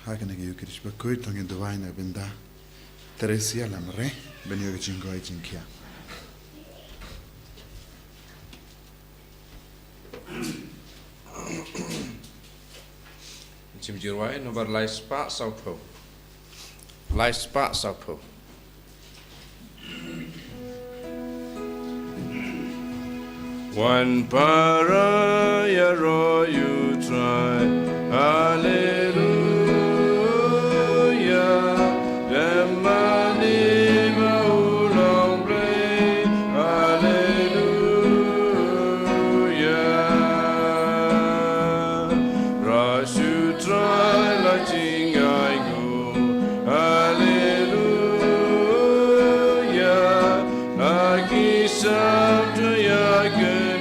hakanagi ukirish Bakhuid tongin duwai na binda Teresia lamre benyoga jingoi jingkia. Chim jirwai nomor lai spa saupo. Lai spa saupo. One para ro you try. Hallelujah. Demanima ulong play. Hallelujah. Rush you try lighting I go. Hallelujah. Nagi sabto yagen.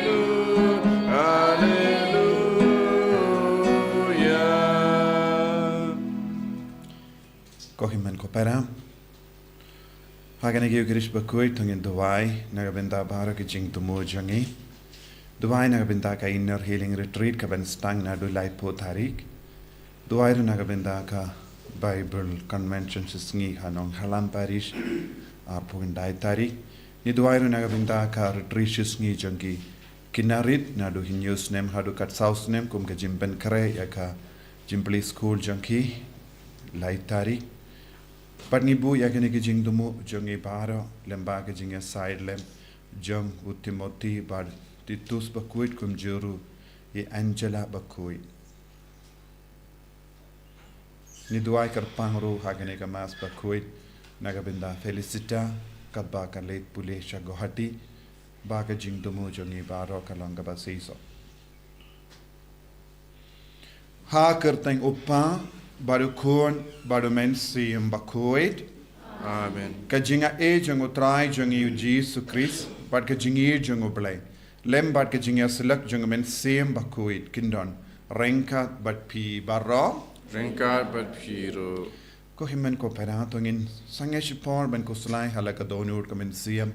Kohiman ko pera. Haganagi ukirish Bakhuid tongin duwai nagabinda baro ki jing tumu jangi. Duwai nagabinda ka inner healing retreat ka ben stang na du light po tarik. Duwai ru nagabinda ka Bible Convention Sngi hanong halam parish arpugin dai tarik. Ni duwai ru nagabinda ka retreat Sngi jangi. Kinarit na du hinyus nem hadu kat saus nem kum ka jimben kare ya ka jimpli school jangi light tarik. Padnibu yakini ki jing dumu jongi baro lemba ki jing side lem jong utimoti bad titus Bakhuid kum juru ye Angela Bakhuid. Ni duai karpangru hagane ka mas Bakhuid nagabinda Felicita kadba ka late pule shagohati ba ka jing dumu jongi baro kalanga basiso. Ha kerteng upa baru kun baru mensi Bakhuid. Amen. Kajinga jang utrai jang Jesus Christ bad kajingi jang ublay lem bad kajinga selak jang mensi Bakhuid kindon rengkat bad pi barro Rengkat bad piro. ko himen ko pera tongin sangeshipor ben ko slai halaka donur ko mensiam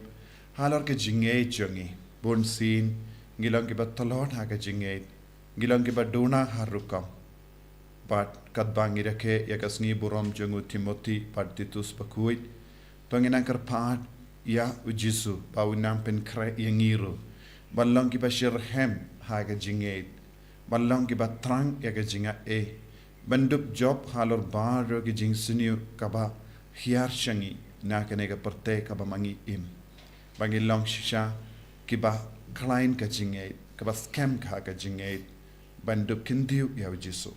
halar kajinga jangi bon sin ngilang ki batalon ha kajinga ngilang ki baduna harukam Pat kadbangi rake yakasngi burom jangu Timothy partitus Bakhuid tonginang karpat ya ujisu pawinang penkre yangiru balong ki bashir hem haga jingate balong ki batrang yaga jinga bandup job halor baro ki jing suniu kaba hiar shangi nakanega perte kaba mangi im bangi long shisha ki ba klein ka jingate kaba scam ka ga jingate bandup kindiu ya ujisu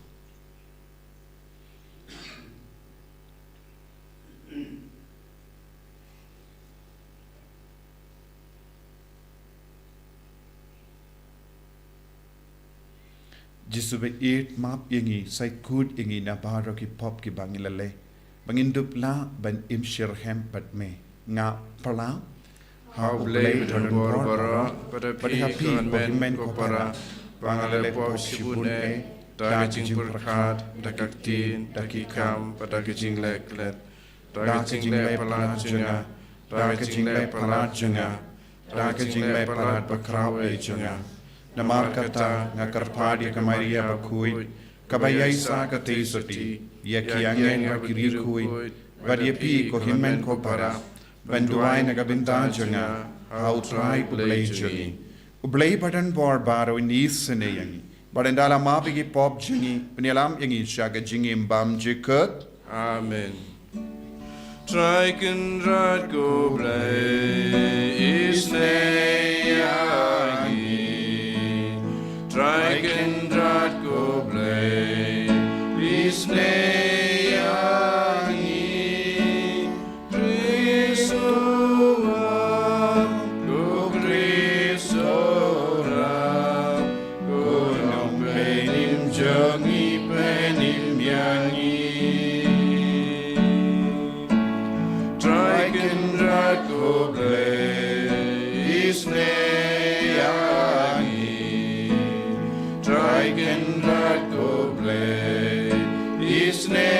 Jisube eat map yangi sai kud yangi na baro ki pop ki bangilale bangindup la ban imshir hem pat me nga pala How blade and borbara, but a happy men copara, Bangale pop shibune, Dagajing purkat, Dakaktin, Dakikam, Padagajing leklet, Dagajing le palat Dagajing le palat junga, Dagajing le palat bakraw junga. Namarkata ngakarpadi ka Maria Bakhuid kabayay sa katisoti yakiangen makirikuid vadyapi ko himen ko para banduay nagabintajo nga hautray ublay joni ublay badan bor baro inis seneyangi badandala mapigi pop joni penialam yangi shaga jingim bam jikut Amen. Triken rad go blay isneyangi Dragon drat go blay, Isneyangi, Chrisoa, go Chrisora, go no penim jungi penim yangi. Dragon drat go blay, Isneyangi. Dragon that go play Isneyangi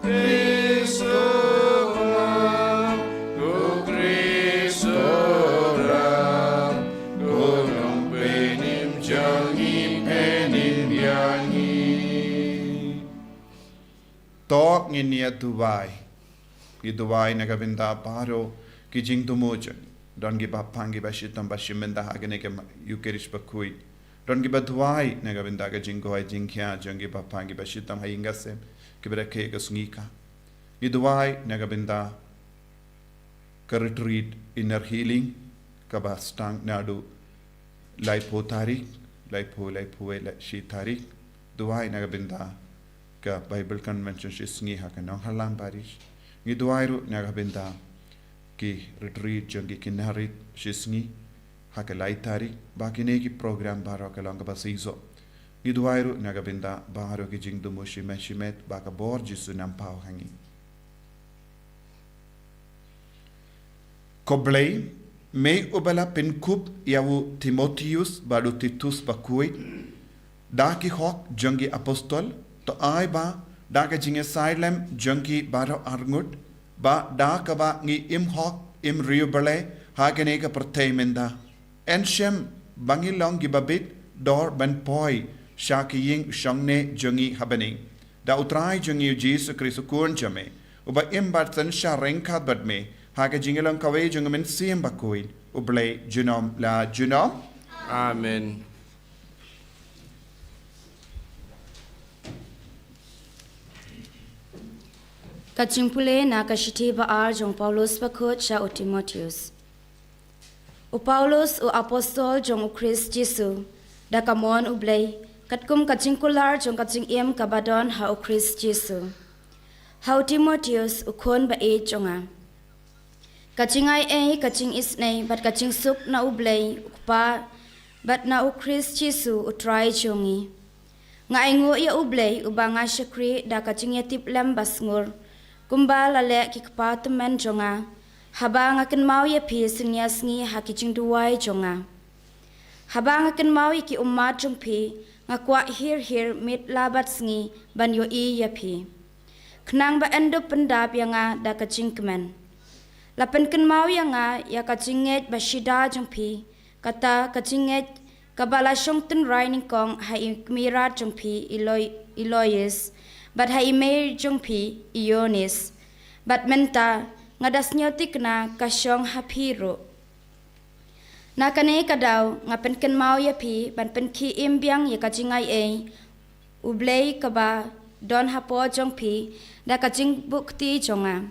Chrisora go Chrisora go nong penim jangi penim yangi to nginia duwai nagabinda paro ki jing tumojan don giba pangi bashitam bashimenda hagene ke Eucharist Bakhuid don giba duwai nagabinda ka jingko ay jingkya jongi ba pangi bashitam hayingasem kibreke ka Sngi ka duwai nagabinda ka retreat inner healing ka ba stang nadu laipo tarik laipo shi tarik duwai nagabinda ka Bible Convention shi Sngi ha ka nong halam parish duwai ru nagabinda ki retreat jongi kinarit shi Sngi ha ka lai tarik ba kine ki program baro ka long ba sizo duwai ru nagabinda baro ki jing dumo shi meshimet ba ka bor jisu nampao hangi Koblei me ubala penkub yawu Timotheus balu Titus Bakhuid da ki hok jongi apostol to ai ba da ka jinge silem jongi baro arngut ba da ka ba ngi im hok im riubale ha kene ka pertaimenda enshem bangi long gibabit dor ban poi shaki ying shongne jongi habening da utrai jongi Jesus Christ kun jame uba im bartan sha renkat badme ha ka jinge long kawe jongi men sim Bakhuid ublay junom la junom Amen. Kaching pule na kashiti ba ar jong Paulus Bakhuid sha o Timotheus. O Paulus o apostol jong o Christ Jesu da kamon ublay katkum kaching kular jong kaching em kabadon ha o Christ Jesu. Ha o Timotheus o kon ba e jonga. Kaching ai kaching isnay bat kaching sup na ublay ukpa bat na o Christ Jesu o try jongi. Nga ingo ya ublay ubanga shakri da kaching yatip lam basngur. Kumba lale ki kpatumen jonga habang akan mau ya pi singya Sngi hakijing duwai jonga habang akan mau ki ummat jong pi ngakwa hir mit labat Sngi ban yo I ya pi knang ba endo pendap yanga da kaching kemen lapen kan mau yanga ya kachinget ba shida jong pi kata kachinget kabala shong ten raining kong hai mirat jong pi Ilois but hai me jong pi Ionis but menta ngadas nyotik na kasyong hapiro na kane kadaw ngapen ken mau ya pi ban pen ki imbyang ya kachingai ublay kaba don hapo jong pi da kaching bukti jonga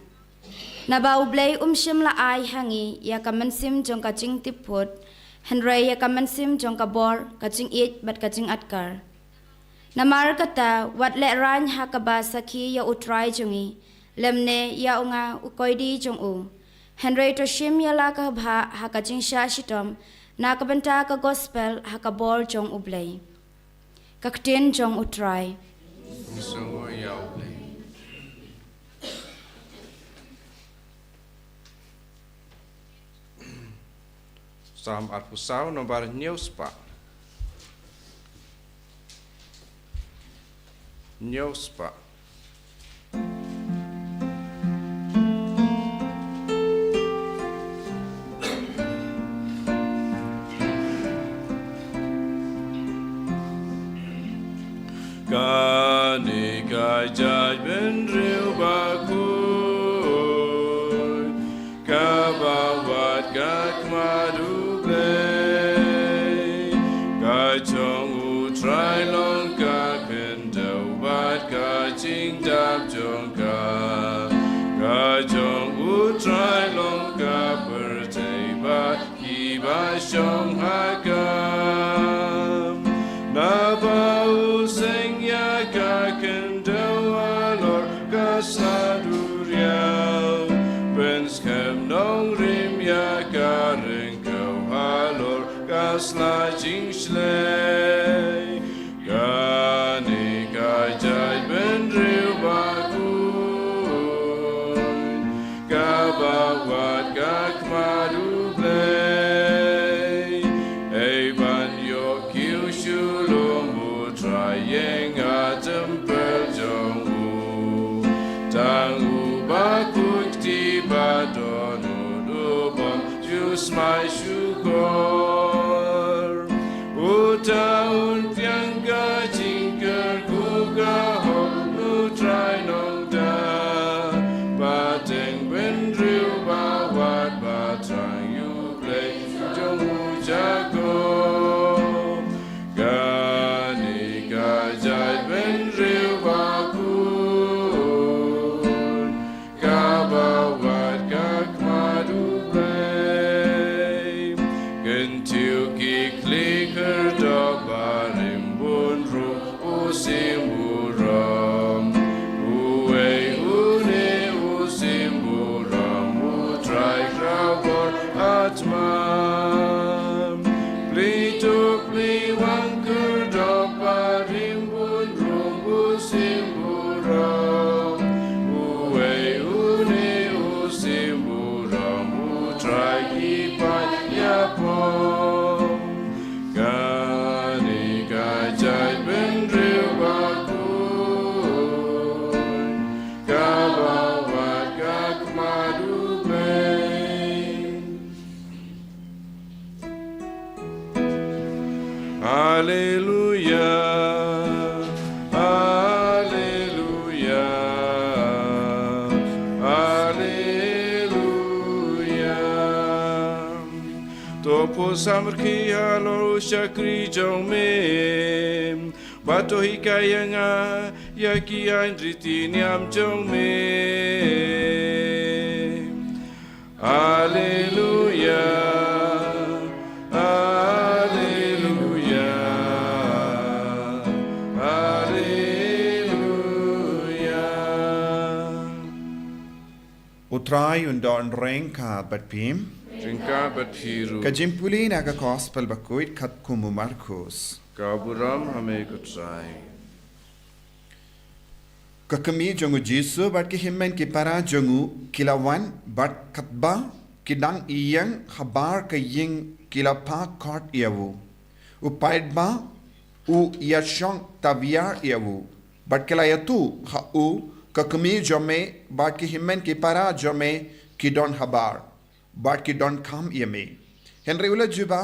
na ba ublay shim la ai hangi ya kamansim jong kaching tipot henry ya kamansim jong kabor kaching it but kaching atkar Namar kata wat le ran hakaba saki ya utrai jongi lemne ya unga ukoidi jong u Henry to shim ya la ka bha hakajing sha shitom na kabanta ka gospel hakabor jong ublay kakten jong utrai So ya ublay Psalm arpusau nomor neuspa Neuspa. Kani kajaj ben riu Bakhuid kabawat kakmadu play kachong utrai long kakben Kaching dap jong ka kachong utrai long ka pertei ba iba shong hakam na ba useng ya ka kendo alor ka saduriao pens kem nong rim ya ka rengkau alor ka slajing shlei Gani kajaj ben riu Bakhuid kabawat kakmadu play Eban yo kiu shulum utrayeng atempel jong u tang u Bakhuid ti badon udubom jus mai syukur utaun piang ka jingker ku ka ho nu try nong simburam, uwe une simburam, utrai krawor atmam, plituk liwangker doparim bun rumbu simburam, uwe une simburam, utrai kipat yapom, kani kajai bendril bakhuid, kabawat kakmadupen. Hallelujah, Hallelujah, Hallelujah. Topo samrki halor shakri jome, bato hikayanga yaki andritiniam jome. Hallelujah, Hallelujah, Hallelujah. Utrai undon renka bat pim. Drinka bathiru, Kajimpuli naga gospel Bakhuid kat kumu Marcos. kaburam hame kutrai. Kakami jongu Jisu bat ki himmen ki para jongu kilawan bat katba kidang iyang habar ka ying kilapa kot iawu. Upaidba u yashong taviar iawu. Bat kilayatu ha u kakami jome bat ki himmen ki para jome kidon habar. Bat kidon kam yame. Henry ula juba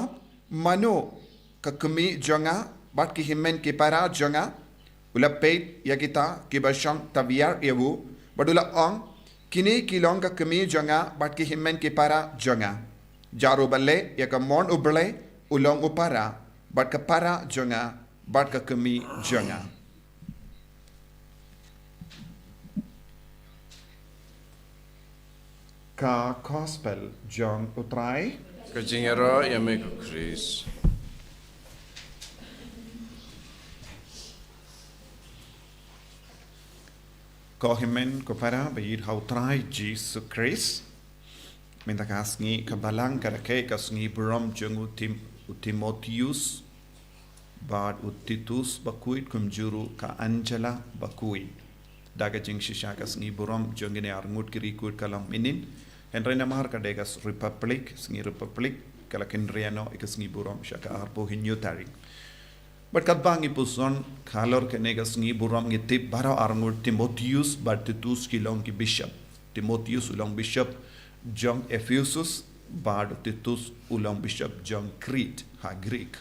mano kakami jonga bat ki himmen ki para jonga ula peit ya kita kibashang tabiar iawu badula ong kini kilong ka kami jonga bat ki himmen ki para jonga jaru balle ya ka mon uble ulong upara bat ka para jonga bat ka kami jonga ka gospel jong utrai Kajingero yame kukris. ko himmen ko para bayir hautrai Jesus Christ minta kasngi kabalang karake kasngi buram jong Timotheus bad utitus Bakhuid kumjuru ka Angela Bakhuid daga jing shisha kasngi buram jong ne arngut kiri kut kalam minin henry namar ka degas republic sngi republic kala kenriano ikasngi buram shaka arpo hinyotari but kadbang ipuson khalor kenegas ngi buram ngi tip bara arngur Timotheus Bartitus kilong ki bishop Timotheus ulong bishop John Ephesus bad Titus ulong bishop John Crete ha Greek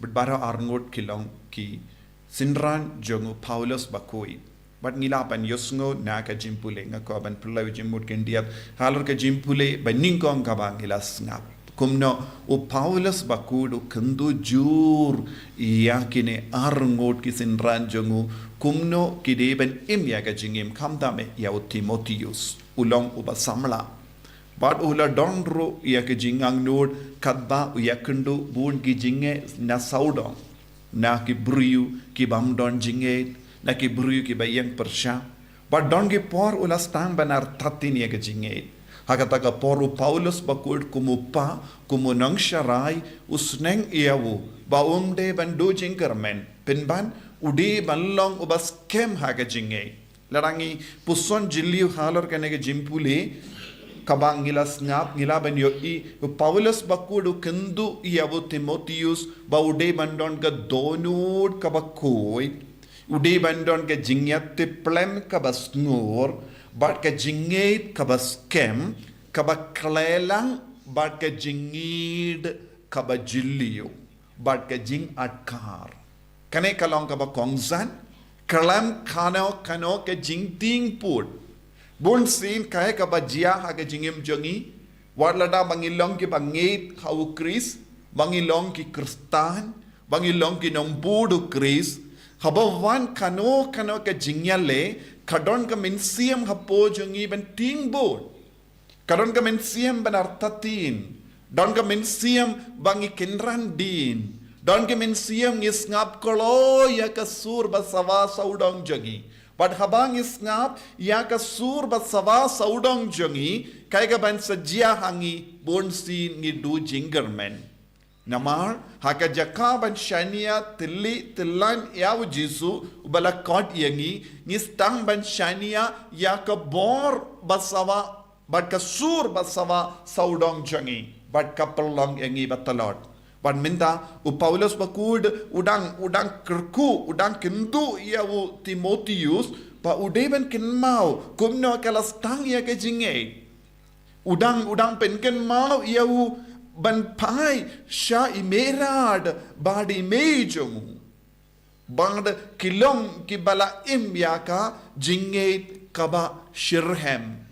but bara arngur kilong ki sinran jongu Paulus Bakhuid but ngilapan yosngo na ka jimpule nga ko ban pulaw jimmut kendiap halor ka jimpule baningkong kabang ilas ngap kumno o Paulus Bakhuid o kandu jur yakine arngot kisinran jongu kumno kideben imya ka jingim kamdame ya o Timotheus ulong uba samla bad ula dondro ya ka jingang nod kadba yakundu bun ki jinge na saudong na ki bruyu ki bam don jinge na ki bruyu ki bayang persha bad don ki por ula stang banar tatin ya ka jinge Hakataka poru Paulus Bakhuid kumupa kumunang syarai usneng iawu baumde bandu jingkermen pinban udi banlong ubas kem haga jinge larangi puson jiliu halor kanege jimpule kabang ngilas ngap ngilaban yo I Paulus Bakhuid kendu iawu Timotheus baude bandon ka donut ka Bakhuid ude bandon ka jingyat te plem ka basngur bat ka jingit ka baskem ka baklelang bat ka jingid ka bajiliyo bat ka jing atkar kane kalong ka bakongzan kalam kano ka jing ting put bun sin kaya ka bajia ha ka jingim jongi warlada bangilong ki bangit ka ukris bangilong ki kristan bangilong ki nombudu kris habawan kano ka jingyale kadon ka mensiam hapo jongi ben tingbot kadon ka mensiam ben artatin don ka mensiam bangi kenran din Don ke min siam ngis ngap kolo ya ka sur basawa saudong jangi. But habang is ngap ya ka sur basawa saudong jangi kai ka ban sajia hangi bon sin ngi du jingermen. Namar haka jaka ban shania tilli tillan yaw jisu ubala kot yangi ngis tang ban shania ya ka bor basawa but ka sur basawa saudong jangi but kapelong yangi batalot. But minta Paulus Bakhuid udang kerku udang kendu ia Timotheus pa udeban kenmau kumno kalas tang ia ke jinge udang penken mau ia ban pai sha imerad bad imejung bad kilong kibala imyaka jinge kaba shirhem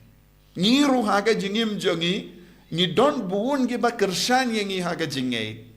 niru haga jingim jongi ni don buun giba kershan yengi haga jinge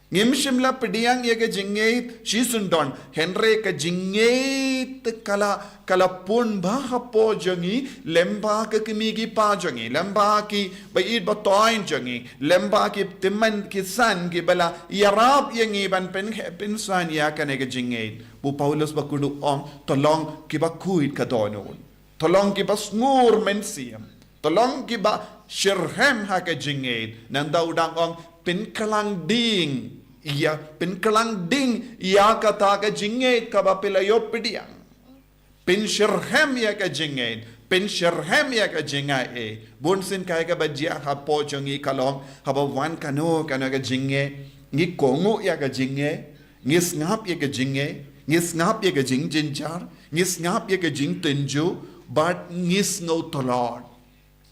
Ngimshimla pediang ya ke jingait shisundon Henry ke jingait kala pun bahapo jangi lemba ke kimigi pa jangi lemba ki bayid batoin jangi lemba ki timan ki san ki bala yarab yangi ban pen san ya kane ke jingait bu Paulus Bakhuid tolong ki Bakhuid ka donon tolong ki basngur mensiam tolong ki ba shirhem ha ke jingait nanda udang ong penkelang ding ia penkelang ding ia kata ke jinget ka bapilayo pediang penshirhem ia ke jinget penshirhem ia ke jingai bunsin kai ka bajia hapo jongi kalong haba wan kano ke jinge ngi kongu ia ke jinge ngis ngap ia ke jinge ngis ngap ia ke jing jinjar ngis ngap ia ke jing tenju but ngis ngau tolot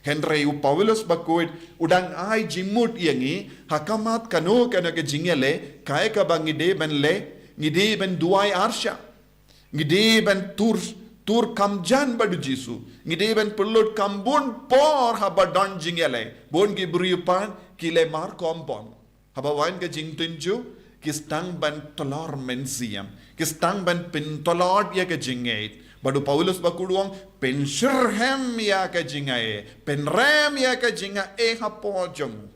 Henry Paulus Bakhuid udang ai jimut yangi hakamat kano kana ke jingele kai ka bangide ban ngide ban duai arsha ngide ban tur kamjan badu jisu ngide ban pelot kambun por habadon jingele bon ki briupan kile mar kompon habawan ke jing tunju kistang ban tolor mensiam kistang ban pin tolor ya ke jingate Badu Paulus Bakhuid penshirhem ya ka jingae penrem ya ka jingae hapojong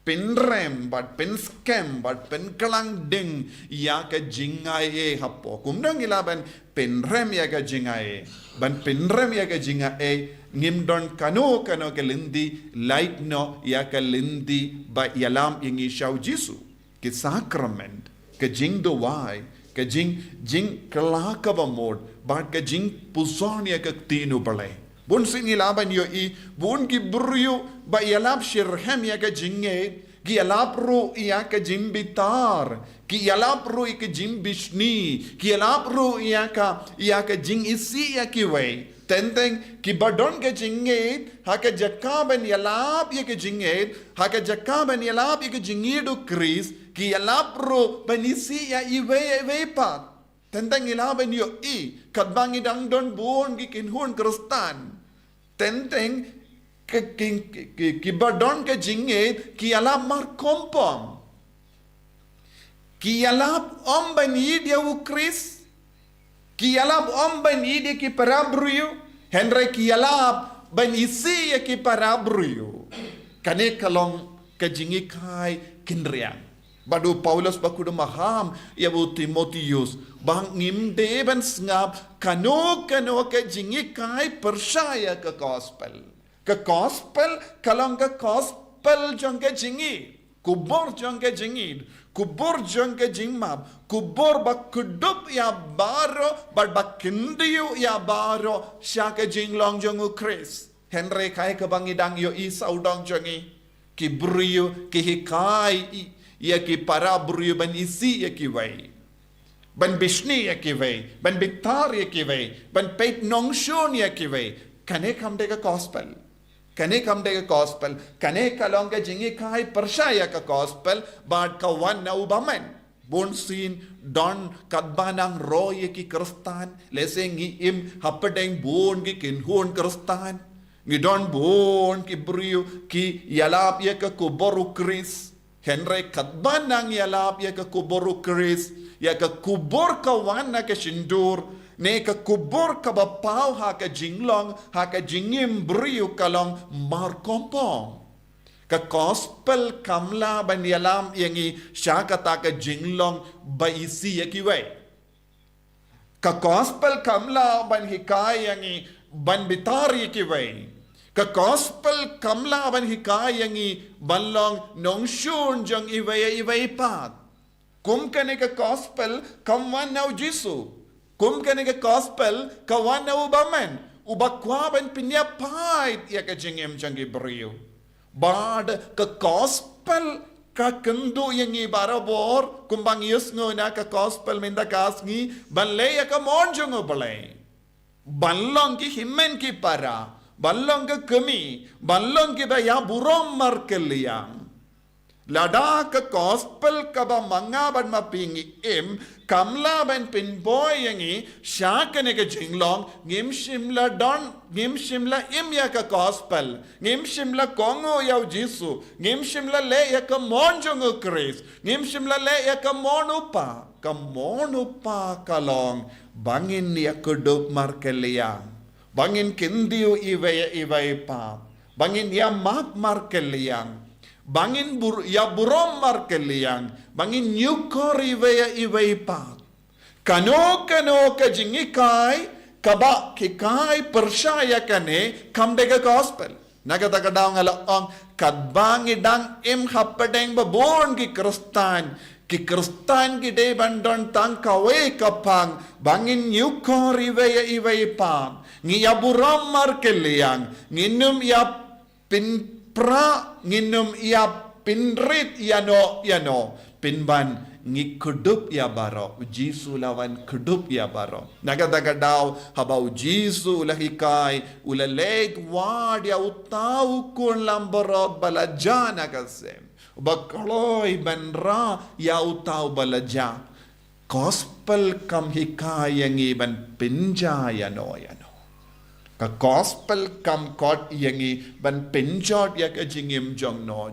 penrem but penskem but penkelang ding ya ka jingae hapo kumdang ilaban penrem ya ka jingae ban penrem ya ka jingae ngimdon kano ke lindi light no ya ka lindi ba yalam ingi shau jisu ke sacrament ke jing do wai ke jing kelaka ba mod bat ke jing puson ya ke tinu balai bun singi laban yo I bun ki buryu ba yalap shirhem ya ke jinge ki yalap ru ya ke jing bitar ki yalap ru ke jing bishni ki yalap ru ya ke jing isi ya ki wei tenteng ki badon ke jinge ha ke jakaben yalap ya ke jinge ha ke jakaben yalap ya ke jingidu kris ki yalapro banisi ya iwe pat tentang ilaban yo I kadbang idang don buon ki kinhun kristan tentang ki badon ke jinget ki yalap mar kompom ki yalap om banid ya ukris ki yalap om banid ya ki parabruyo Henry ki yalap banisi ya ki parabruyo kane kalong ke jingikai kinriang Badu Paulus Bakhuid maham ya bu Timotheus bang ngimde ban ngap kano ke jingi kai percaya ke gospel kalong ke gospel jong ke jingi kubur jong ke jingi kubur jong ke jingmap kubur bak kudup ya baro bak kindiu ya baro sya ke jinglong jong Chris Henry kai ke bangidang yo I saudong jongi ki brio ki hikai ia ki para buru ban isi ia ki wei ban bishni ia ki wei ban biktar ia ki wei ban peit nongshon ia ki wei kane kam de gospel kane kalong ka jingi kai percaya ka gospel bad ka wan na ubaman bon sin don kadbanang ro ia ki kristan leseng im hapadeng bon ki kinhon kristan ngidon bon ki brio ki yalap ia ka kuboru kris Henry kadbanang yalap ya ke kubur Chris ya ke kubur kawan na ke shindur ne ke kubur ka bapaw ha ke jinglong ha ke jingim brio kalong mar kompong ka gospel kamla ban yalam yangi syakata ka jinglong ba isi yakiway ka gospel kamla ban hikay yangi ban bitari yakiway ka gospel kamla ban hikay yangi banlong nongshun jang iway pat kum kane ka gospel kamwan na Jisu kum kane ka gospel kawan na ubaman ubakwa ban pinyapait ya ka jingem jang ibriyo bad ka gospel ka kendu yang ibarabor kumbang yusngo na ka gospel minda kasngi banle ya ka monjong balai banlong ki himmen ki para banlong ka kami banlong ki ba ya burom markeliang lada ka gospel ka ba manga ban mapingi kamla ban pin boy yangi syakane ka jinglong ngim shimla ya ka gospel ngim shimla kongo ya Jisu ngim shimla le ya ka monjong Chris ngim shimla le ya ka monupa kalong bangin ya kudup markeliang bangin kindiu iway pa bangin ya mak markeliang bangin burom markeliang bangin nyukor iway pa kano ka jingikai kaba kikai percaya kane kamdega gospel nagata kadaw nga laong kadbangi dang hapedeng babon ki kristan ki de bandon tang kawe kapang bangin nyukor iway pa ngiya burom markeliang nginum ya pra nginum ia pinrit yano pinban ngi kudup ya baro Jisu lawan kudup ya baro nagadaga daw habau Jisu lahikai ulalek wad ya utau kun lamborot balajana kasem bakloy banra ya utau balaja gospel kam hikai yang iban pinja yano ka gospel kam kot yangi ban pinjot ya ka jingim jong no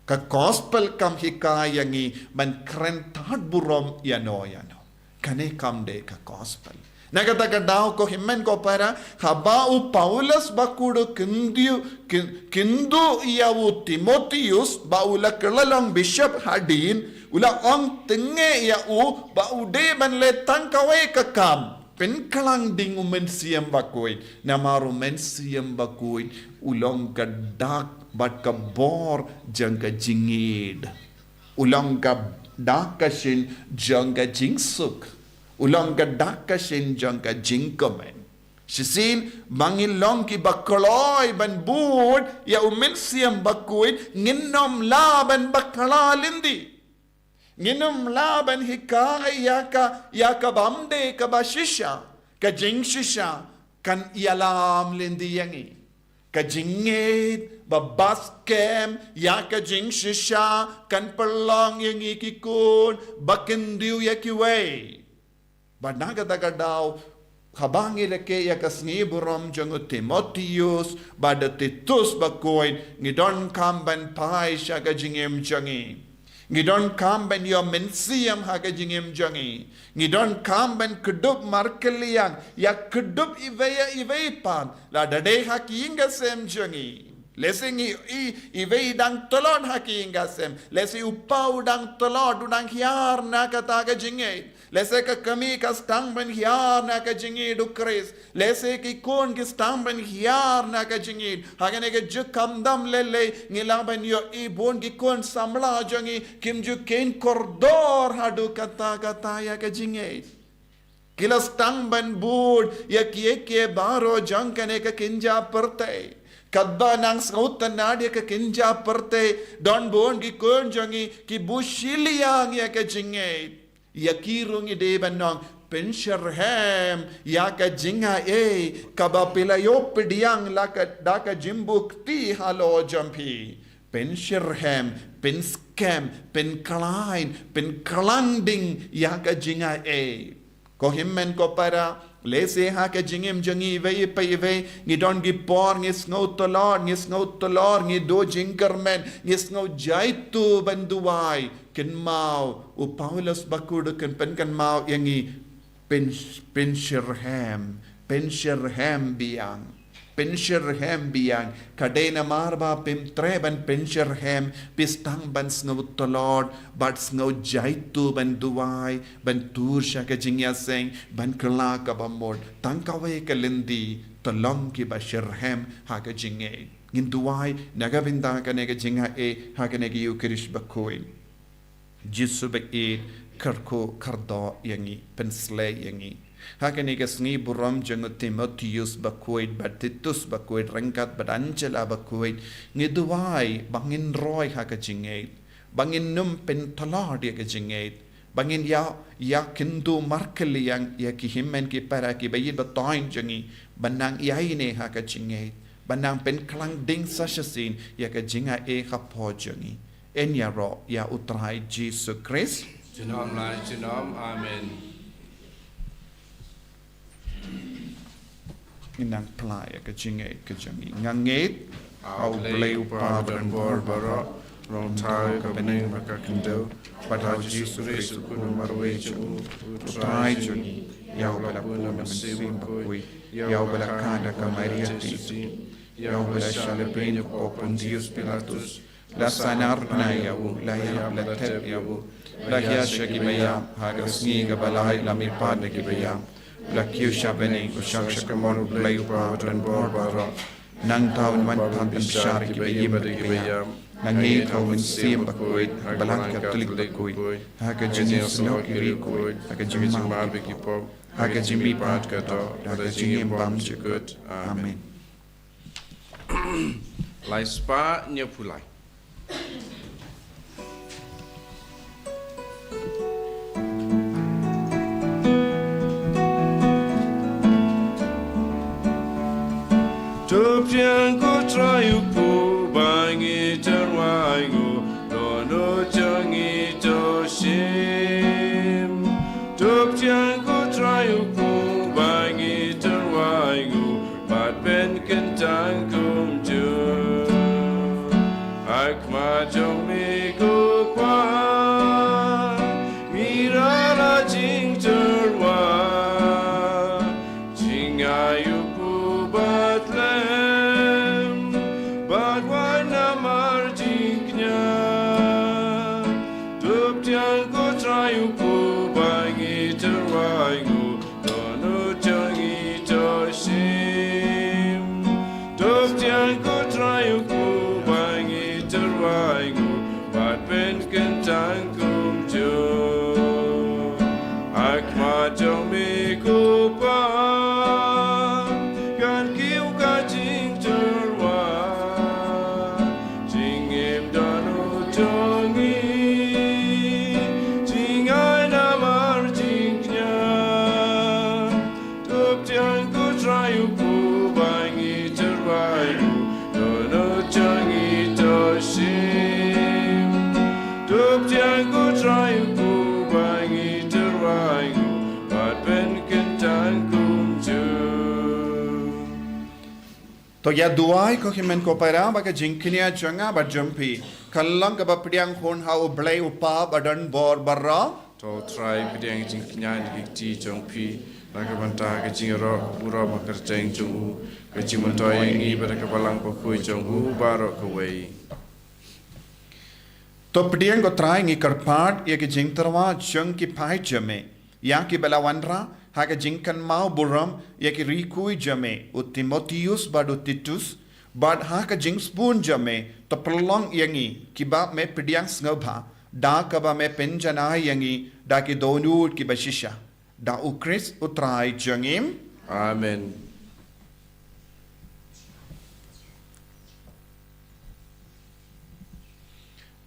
ka gospel kam hika yangi ban krentat burom yano kane kam de ka gospel nagata ka daw ko himmen ko para habau Paulus bakudo kindu yawu Timotheus baula kelalong bishop hadin ula ong tenge ya baude ban letang kawe ka kam penkalang ding umensiam Bakhuid namaru mensiam Bakhuid ulong ka dak bat ka bor jang ka jingid ulong ka dak ka shin jang ka jingsuk ulong ka dak ka shin jang ka jingkomen sisin mangilong ki bakoloy ban bud ya umensiam Bakhuid nginom laban bakalalindi nginum laban hikai ya ka bamde ka bashisha ka jingshisha kan ialam lindi yangi ka jingit babaskem ya ka jingshisha kan perlong yangi kikun bakendiu ya kiway banagadaga daw habangi leke ya kasngi burom jango Timotheus bada Titus Bakhuid ngidon kamban pai sya ka jingem jangi ngidon kamben yo mensiam haga jingim jangi ngidon kamben kedup markeliang ya kedup iway pan la dade hakinga sem jangi lesingi iway dang tolon hakinga sem lesi upau dang tolon dang hiar na kata ga jingai lese ka kami ka stang ben hiar na ka jingi du Chris lese ki kon ki stang ben hiar na ka jingi hagane ka jukam dam lele ngilang ben yo ibon ki kon samla jangi kim ju ken kordor hadu kata ya ka jingi kila stang ben bud ya kie baro jang kane ka kinja perte kadba nang sautan nadia ka kinja perte don bon ki kon jangi ki bushiliang ya ka jingi yakirung ide banong pensherhem ya ka jinga kabapilayo pediang daka jimbukti halo jampi pensherhem penskem penkalain penkalanding ya ka jinga ko himmen ko para lese ha ka jingim jangi ve ngidon gi por ngis ngau tolor ngi do jingkermen ngis ngau jaitu banduai ken mau Paulus Bakhuid ken mau yangi pensherhem biang pensherhem biang kadena marba pim treban pensherhem pistang ban snow to Lord but snow jaitu ban duai ban tursha ka jingya seng ban kala ka bamod tangkawe kalindi tolong ki basherhem ha ka jinge ngin duai nagavinda ka nega jinga e ha ka nega Eucharist Bakhuid Jisu be e karko kardo yangi pensle yangi Hakani Sngi buram jangut Timotheus Bakhuid Batitus Bakhuid rangkat Angela Bakhuid ngiduai bangin roy hakajingate bangin num pentalad yakajingate bangin ya kindu markeli yang ya kihimen ki para ki bayin batoin jangi banang yaine hakajingate banang pen klang ding sashasin yakajinga e hapo jangi enya ro ya utrai Jesus Christ Jinom lai jinom amen Inang playa ka jinge ka jangi nganget au bleu Pardon Barbara Long Taïew ka bening maka kendo Pada Jesus Christ kuno marwe chu utrai jangi yau bala puna mensim bakui yau bala kada ka Maria ti yau bala shalebin ko Pontius Pilatus la sanar na yau la ya la tep yau la ya shakibaya hagasni ga balai la mi pad kibaya la kiusha beni ko shaksha mon bleu Pardon Barbara nang taun man pan shar ki bayim nangi taun sim bakui balang katolik bakui haga jini sno ki ko haga jimi ma biki po haga jimi pat ka to haga jimi bam chikut amen Lai spa nyepulai Tuptian ko trayu pu bangi terwai go dono changi to shim Tuptian ko trayu pu bangi terwai go bat ben kentang kum ju akma jomi go kwa mirara jing terwa jing ayu pu batle To ya duai ko himen ko para ba ka jinknia changa ba jumpi kallang ka ba pdiang khon ha u blai upa badan bor barra To try bidang jing knyan ki jong pi Nakabanta ka jing ro uro makar jeng jong u ka jimonto yang i ba ka balang ko kui jong u baro ka wei To pdiang ko try ngi karpat ye ki jing tarwa chung ki pai jame ya ki belawanra Haga jingkan mau buram yaki rikui jame u Timotheus bad u Titus bad haga jing spoon jame to prolong yangi kiba me pidiang snobha da kaba me penjana yangi da ki donut ki bashisha da u Chris utrai jangim Amen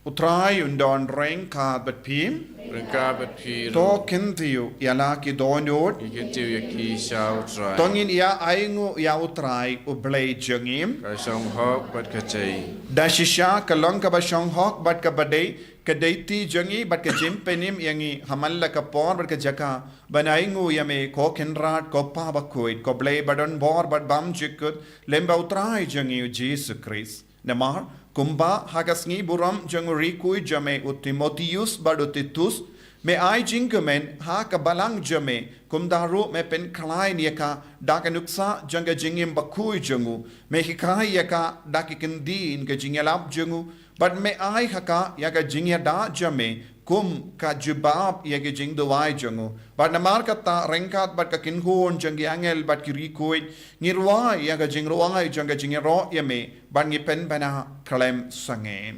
utrai undon ring ka bat pim Rengkabat pi to kintiu yala ki donut Ikentiu yaki shao try tongin ya aingu ya utrai u blai jangim Ka shong hok bat ka chay da shisha kalong ka ba shong hok bat ka badai kadaiti jangi bat ka jim penim yangi hamalla ka por bat ka jaka banaingu yame ko kenrat ko pa Bakhuid ko blai badon bor bat bam jikut lemba utrai jangi Jesus Christ namar kumba hagasngi buram janguri kui jame u Timotheus badu Titus me ai jing kemen ha ka balang jame kum daru me pen khlai nia ka da ka nuksa janga jingim bakhui jungu me hikai ya ka da ki kendin ka jingalap jungu but me ai haka ya ka jingya da jame kum ka jubab ya ke jing dawai jungu but namar ka ta rengkat but ka kinhon jangi angel but ki rikoi ngirwai ya ka jing ruai janga jingya ro ya me but ngi pen bana klem sangen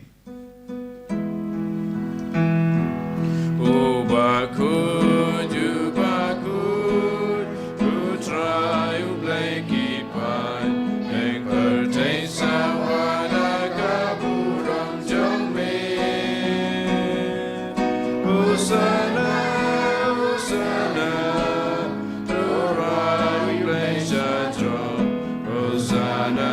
O Bakhuid, you Bakhuid, who try to play keep on, and pertain sawana kaburam jome. Hosanna, Hosanna, Torah we play Shadro, Hosanna.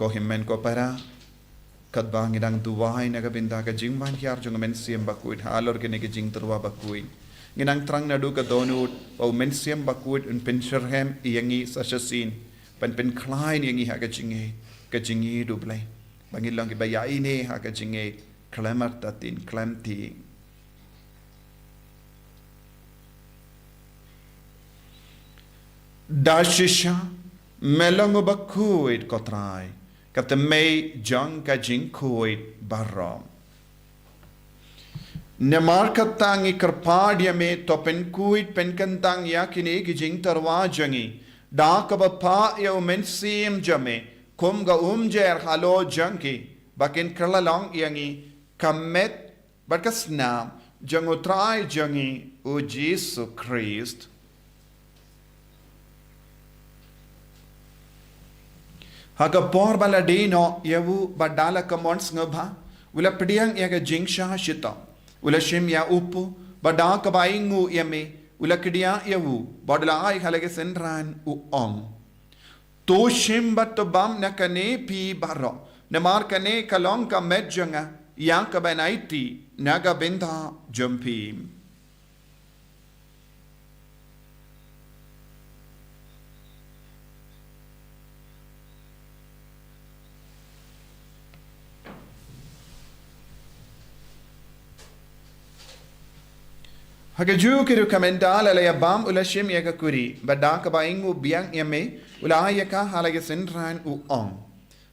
Himmen ko para kat bang idang duwai na kabinda ka jingman hyar jong men siem Bakhuid halor ke ne ke jing terwa Bakhuid nginang trang na du ka donut o men siem Bakhuid un pensherhem yangi sasasin pen klein yangi ha ka jingi du blai bangi lang ke baya ini ha ka jingi klemar tatin klemti dashisha melong Bakhuid kotrai kat mei jang ka jing khoid barra nemar katang ikarpad ya me to pen kuid pen kantang ya kini ki jing tarwa jangi da ka ba pa ya men sim jame kum ga jer halo jangi bakin kralalong yangi kamet barkasna jango trai jangi o Jesus Christ Haga por baladino yawu badala kamons ngabha ula pediang yaga jingsha shita ula shim ya upu bada kabaingu yame ula kidia yawu badala ai halage senran u ong to shim bat bam nakane pi baro namar kane kalong ka medjanga yang ka banaiti naga benda jumpim Hagaju kiru kamendal ala bam ula shim yaga kuri bada ka baingu biang yame ula ayaka halage senran u ong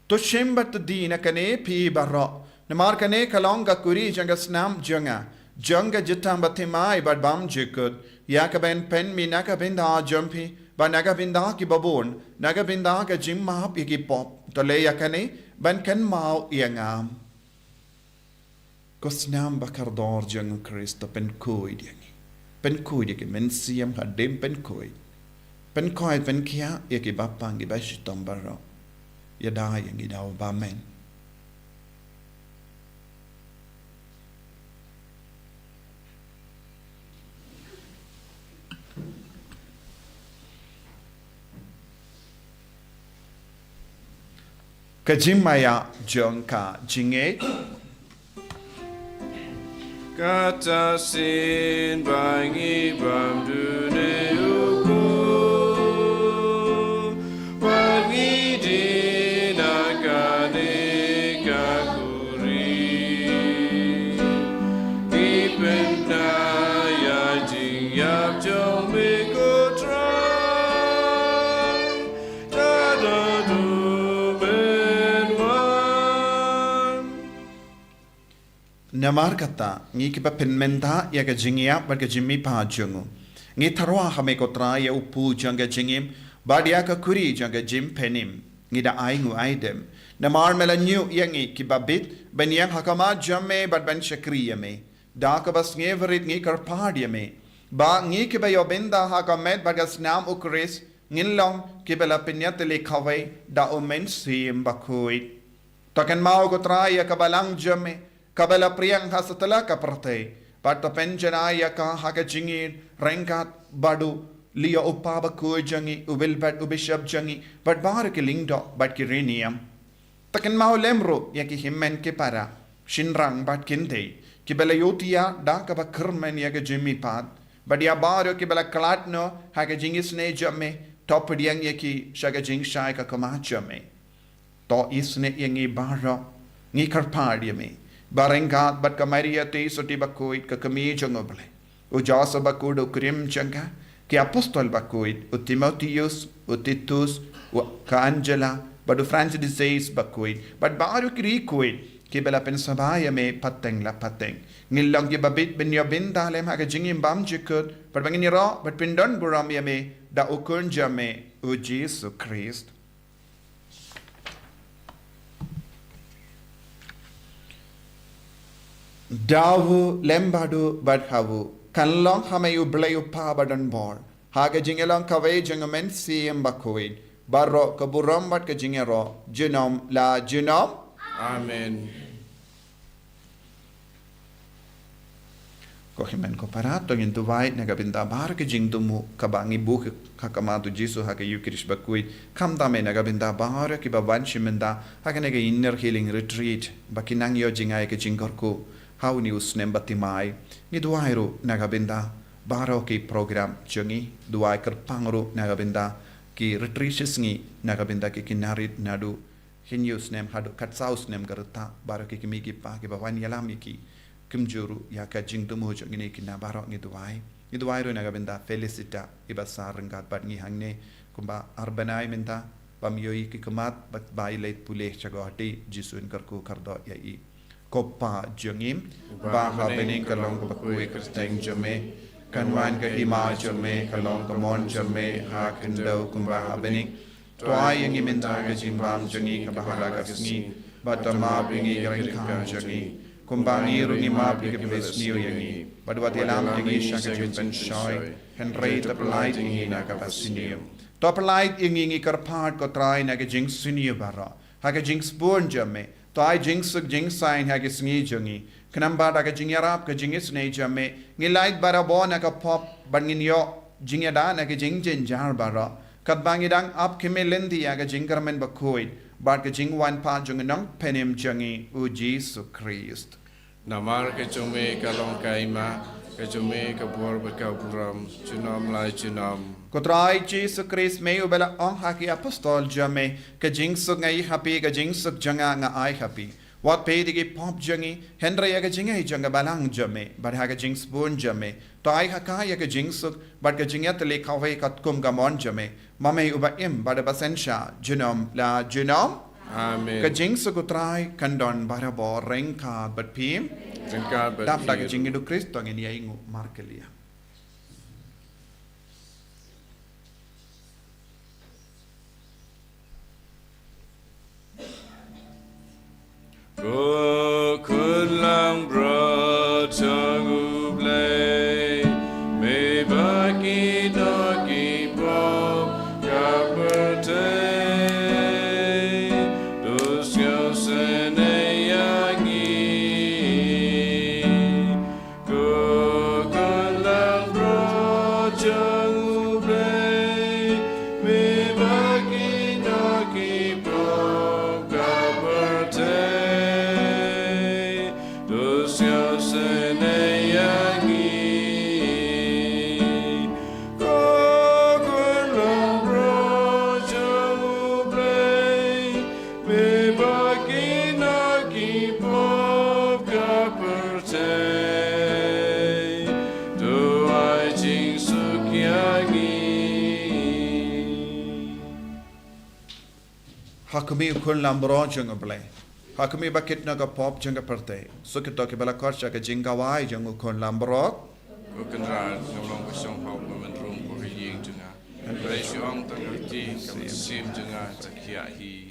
to shim bat di na kane pi barro namar kane kalong ga kuri janga snam janga jitam batimai bad bam jikut yaka ben pen mi naka binda jumpi ba naga binda ki babon naga binda ka jim map yaki pop to le yakane ban kan mau yangam ko snam bakardor jang Kristo pen kuid yangi pen kuid yaki men siam hadim pen kuid pen kia yaki bapang gi bashitom barro yada yangi daw bamen Kajimaya jongka jinge Kata sin bangi bam dune uku Wangi dinagane kakuri Ipenda ya jing yap jong miko try Tada du Namar kata ngi kipa penmenta ya ka jingia ba ka jimmi pa jungu ngi tharwa hame ko tra ya upu janga jingim ba dia ka kuri janga jim penim ngi da aingu aidem namar melanyu yangi kibabit ben yang hakama jamme bad ben shakriya me da ka bas nge verit ngi kar padia me ba ngi kiba yo benda hakamet ba ka snam ukris ngin long kibela pinyat le khawai da omen sim Bakhuid Takan mau ko traya kabalang jame, kabala priang hasatala ka parte. Pato penjanaya ka haka jingir, renkat badu, liya upaba ko jangi, ubilbat ubishab jangi, but bar ki lingdo, but ki riniam. Takan mau lemro, yaki himmen ki para, shinrang bat kinte, ki bela yotia da ka ba kermen yaga jimmy pad, but ya baro ki bela klatno, haka jingis ne jame, top diang yaki shaga jing shai ka kama jame. To isne yangi baro, ngi karpadi me. Barengat bat kamaria te soti Bakhuid ka kami jangoble. U Jasa Bakhuid u krim janga, ki apostol Bakhuid, u Timotheus, u Titus, u ka Angela, but u Francis XVI Bakhuid, but baru kiri kuid, ki bela pensabaya me pateng la pateng. Nilang ki babit ben yabin dalem haka jingim bam jikut, but bangin ro, but pindon buram yame, da ukun jame, u Jesus Christ. Davu lembadu badhavu kanlong hamayu blayu pa badan bor haga jingelong kawai jangamen siem Bakhuid barro kaburam bat ka jingero junom la junom Amen. Ko himen ko parato ngin tuwai nagabinda bar ka jing tumu kabangi buh kakamatu Jesu haga Eucharist Bakhuid kamdame nagabinda bar ki baban shimenda haga naga inner healing retreat bakinang yo jingay ka jingorku how ni usnem batimai ni duairu nagabinda baro ki program jangi duai kerpangru nagabinda ki retreats ngi nagabinda ki kinarit nadu hinyus nem hadu katsaus nem garta baro ki kimi ki pa ki bawan yalam ki kimjuru ya ka jingtumu jangi ni kina baro ni duairu nagabinda felicita ibasar ngat bat ngi hangne kumba arbanai menta pamyoi ki kemat bat bai leit puleh chagoti jisun karku kardo yai Kopa jengim, baha bening kalong ka Bakhuid kristeng jame, kanwan ka hima jame, kalong ka mon jame, ha kendaw kumbaha bening, tuay yang iminta ka jimbam jangi ka bahala ka sngi, batama bingi ringkang jangi, kumbangi rungi ma bika bes niyo yangi, badwat ilam yangi syaka jimpen shoy, henrei tapalait ingi na ka pasiniyam. Tapalait ingi karpat ko try na ka jing siniyo bara, ha ka jing spoon jame, Toai jingsuk jingsain hagi sngi jungi. Kenamba daga jingyarap ka jingis ne jame. Ngilait bara bo na ka pop bangin yo jingyada na ka jingjin jar bara. Kat bangidang ap kime lendi aga jingkarmen Bakhuid. Bat ka jingwan pa junginong penim jungi u Jesus Christ. Namar ke jume kalong kaima, ke jume ke bor berkaburam, junam lai junam. Kotrai Jesus Christ may ubela ong haki apostol jame ka jingsuk ngai happy ka jingsuk janga nga ai happy. Wat pe digi pop jangi Henry ya ka jingai janga balang jame but ha ka jings bun jame to ai haka ya ka jingsuk but ka jingat le kawai kat kum gamon jame mame uba im bada basensha junom la junom Amen. ka jingsuk utrai kandon barabo rengka but pim Ringkat dap da ka jingidu Kristo ngin ya ingu markelia. Go kunlang bro changu blay me baki doki pop kaperte dusyo sene yangi go kunlang bro changu blay me baki doki pop kaperte Hakumi ukun lambro janga blay. Hakumi bakit na ka pop janga parte. Sukito ke bala korcha ka jingawai jang ukun lambro. Ukenra nolong kasong hau memenrum ko hiying junga. Presyong tangerti kam sim junga takia hi.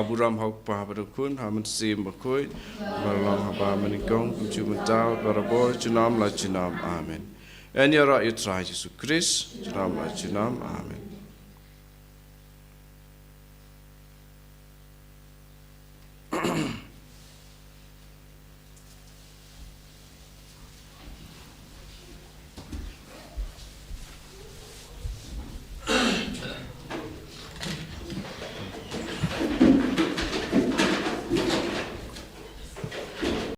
Haburam hok pa berukun haman sim Bakhuid Malam haba menikong Cumantau barabor Junam la Junam Amen. En yara itrai Jesu Christ Junam la Junam Amen.